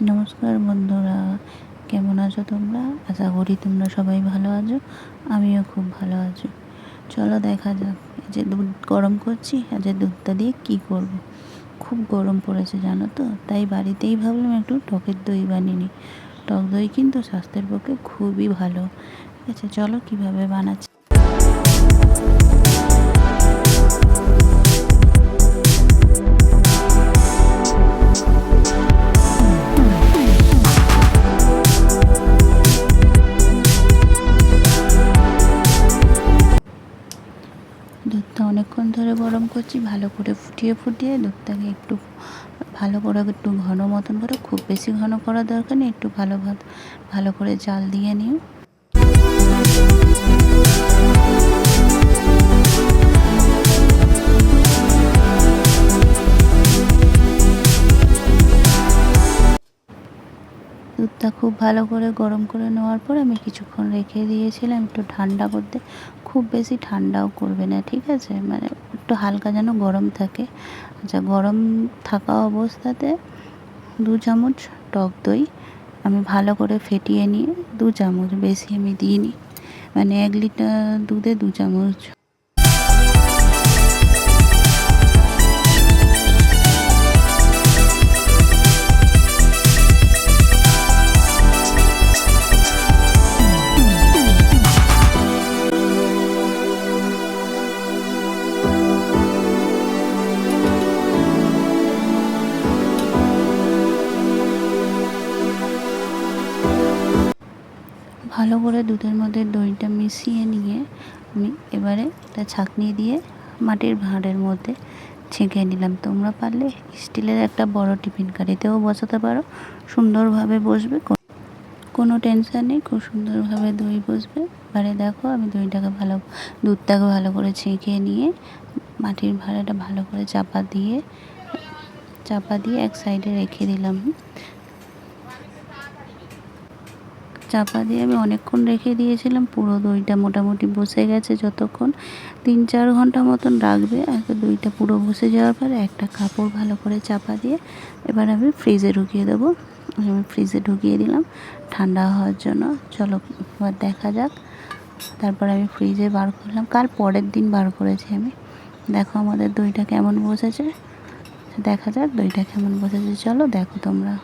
নমস্কার বন্ধুরা, কেমন আছো তোমরা? আশা করি তোমরা সবাই ভালো আছো। আমিও খুব ভালো আছি। চলো দেখা যাক, এই যে দুধ গরম করছি, আর যে দুধটা দিয়ে কী করব। খুব গরম পড়েছে জানো তো, তাই বাড়িতেই ভাবলাম একটু টকের দই বানিয়ে নিই। টক দই কিন্তু স্বাস্থ্যের পক্ষে খুবই ভালো। ঠিক আছে, চলো কীভাবে বানাচ্ছি। দুধটা অনেকক্ষণ ধরে গরম করছি, ভালো করে ফুটিয়ে ফুটিয়ে দুধটাকে একটু ভালো করে একটু ঘন মতন করে, খুব বেশি ঘন করার দরকার নেই, একটু ভালো করে জাল দিয়ে নিও। দুধটা খুব ভালো করে গরম করে নেওয়ার পর আমি কিছুক্ষণ রেখে দিয়েছিলাম একটু ঠান্ডা করতে। খুব বেশি ঠান্ডাও করবে না, ঠিক আছে, মানে একটু হালকা যেন গরম থাকে। আচ্ছা, গরম থাকা অবস্থাতে 2 চামচ টক দই আমি ভালো করে ফেটিয়ে নিয়ে, 2 চামচ, বেশি আমি দিইনি, মানে 1 লিটার দুধে 2 চামচ। ভালো করে দুধের মধ্যে দইটা মিশিয়ে নিয়ে আমি এবারে একটা ছাঁকনি দিয়ে মাটির ভাঁড়ের মধ্যে ছেঁকে নিলাম। তোমরা পারলে স্টিলের একটা বড় টিফিন কারিতেও বসাতে পারো, সুন্দরভাবে বসবে, কোনো টেনশান নেই, খুব সুন্দরভাবে দই বসবে। এবারে দেখো আমি দুধটাকে ভালো করে ছেঁকে নিয়ে মাটির ভাঁড়েটা ভালো করে চাপা দিয়ে এক সাইডে রেখে দিলাম। চাপা দিয়ে আমি অনেকক্ষণ রেখে দিয়েছিলাম, পুরো দইটা মোটামুটি বসে গেছে। যতক্ষণ 3-4 ঘন্টা মতন রাখবে, আর দইটা পুরো বসে যাওয়ার পরে একটা কাপড় ভালো করে চাপা দিয়ে এবার আমি ফ্রিজে ঢুকিয়ে দেবো। আমি ফ্রিজে ঢুকিয়ে দিলাম ঠান্ডা হওয়ার জন্য। চলো এবার দেখা যাক। তারপর আমি ফ্রিজে বার করলাম, কাল পরের দিন বার করেছি আমি। দেখো আমাদের দইটা কেমন বসেছে, দেখা যাক দইটা কেমন বসেছে। চলো দেখো তোমরা।